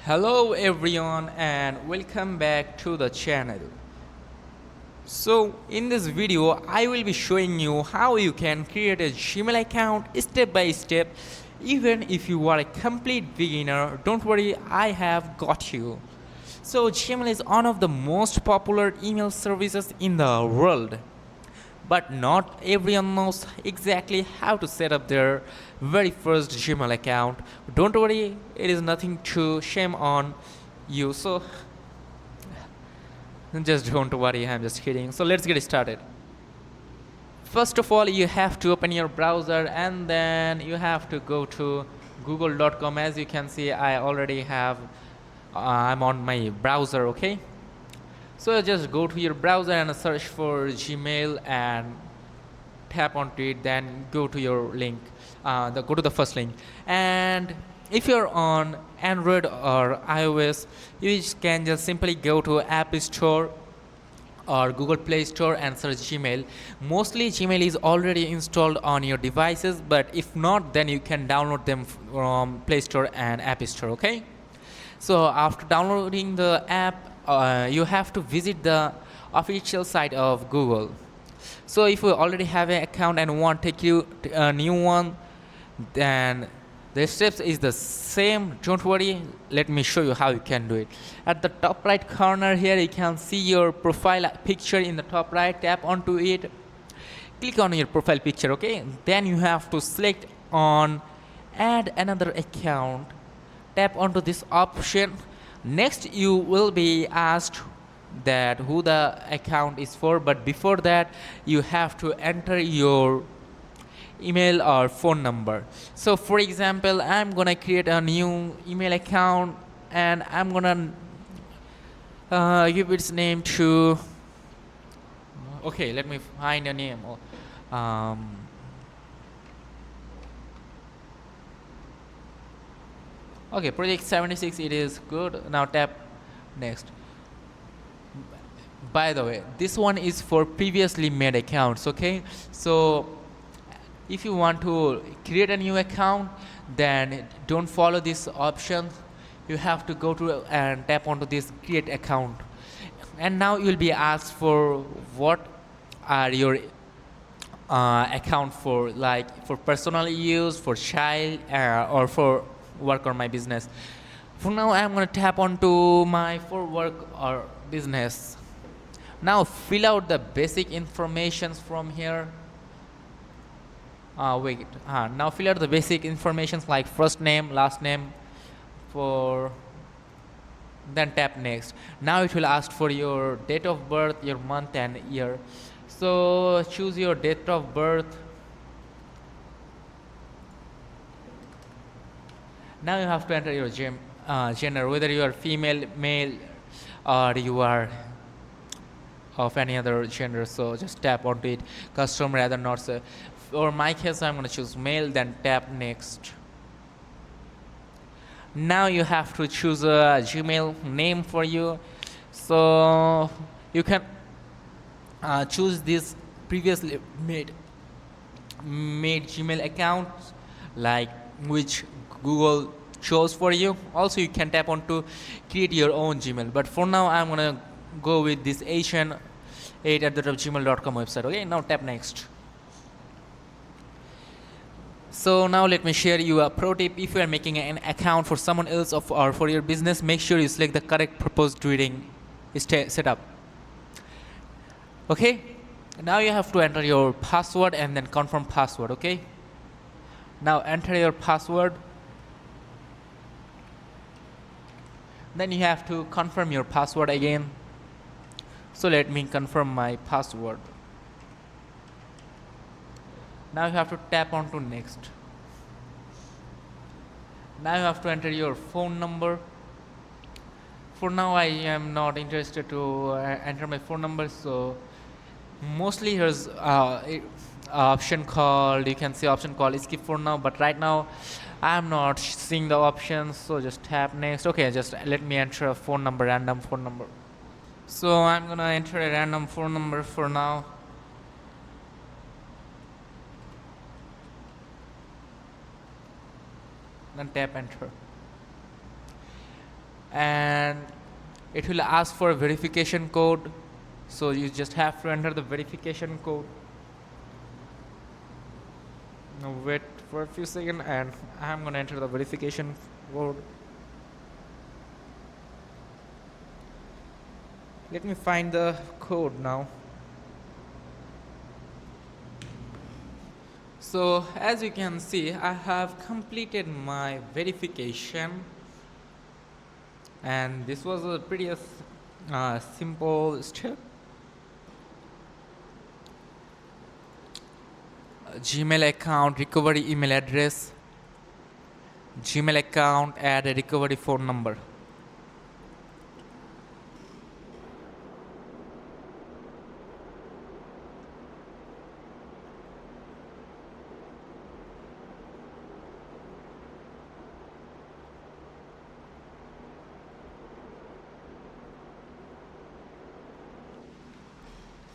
Hello everyone and welcome back to the channel. So in this video I will be showing you how you can create a Gmail account step by step. Even if you are a complete beginner, don't worry, I have got you. So Gmail is one of the most popular email services in the world, but not everyone knows exactly how to set up their very first Gmail account. Don't worry, it is nothing to shame on you. So just don't worry, I'm just kidding. So let's get started. First of all, you have to open your browser and then you have to go to google.com. As you can see, I already have I'm on my browser, okay? So just go to your browser and search for Gmail and tap onto it, then go to your link, go to the first link. And if you're on Android or iOS, you can just simply go to App Store or Google Play Store and search Gmail. Mostly Gmail is already installed on your devices, but if not, then you can download them from Play Store and App Store, okay? So after downloading the app, you have to visit the official site of Google. So if you already have an account and want to create a new one, then the steps is the same. Don't worry, let me show you how you can do it. At the top right corner here, you can see your profile picture in the top right. Tap onto it, click on your profile picture, okay? Then you have to select on add another account. Tap onto this option. Next you will be asked that who the account is for, but before that you have to enter your email or phone number. So for example, I'm gonna create a new email account and I'm gonna give its name to, okay, let me find a name. um, okay, project 76, it is good. Now tap next. By the way, this one is for previously made accounts, okay? So if you want to create a new account, then don't follow this option. You have to go to and tap onto this create account, and now you will be asked for what are your account for, like for personal use, for child, or for work or my business. For now I'm going to tap onto my for work or business. Now fill out the basic informations from here. Now fill out the basic informations like first name, last name, for then tap next. Now it will ask for your date of birth, your month and year. So choose your date of birth. Now you have to enter your gender, whether you are female, male, or you are of any other gender. So just tap onto it. Custom rather not. So for my case, I'm going to choose male, then tap next. Now you have to choose a Gmail name for you. So you can choose this previously made Gmail account, like which Google chose for you. Also you can tap on to create your own Gmail, but for now I'm gonna go with this asian8@gmail.com website. Okay, now tap next. So now let me share you a pro tip. If you are making an account for someone else or for your business, make sure you select the correct purpose during setup. Okay, now you have to enter your password and then confirm password. Okay, now enter your password, then you have to confirm your password again. So let me confirm my password. Now you have to tap on to next. Now you have to enter your phone number. For now I am not interested to enter my phone number, so mostly here's option called, you can see option called skip for now, but right now I'm not seeing the options, so just tap next. Okay, just let me enter a phone number, random phone number. So I'm gonna enter a random phone number for now. Then tap enter. and it will ask for a verification code, so you just have to enter the verification code. Now wait for a few seconds and I'm gonna enter the verification code. Let me find the code now. So as you can see, I have completed my verification, and this was a pretty simple step. Gmail account, recovery email address, Gmail account, add a recovery phone number.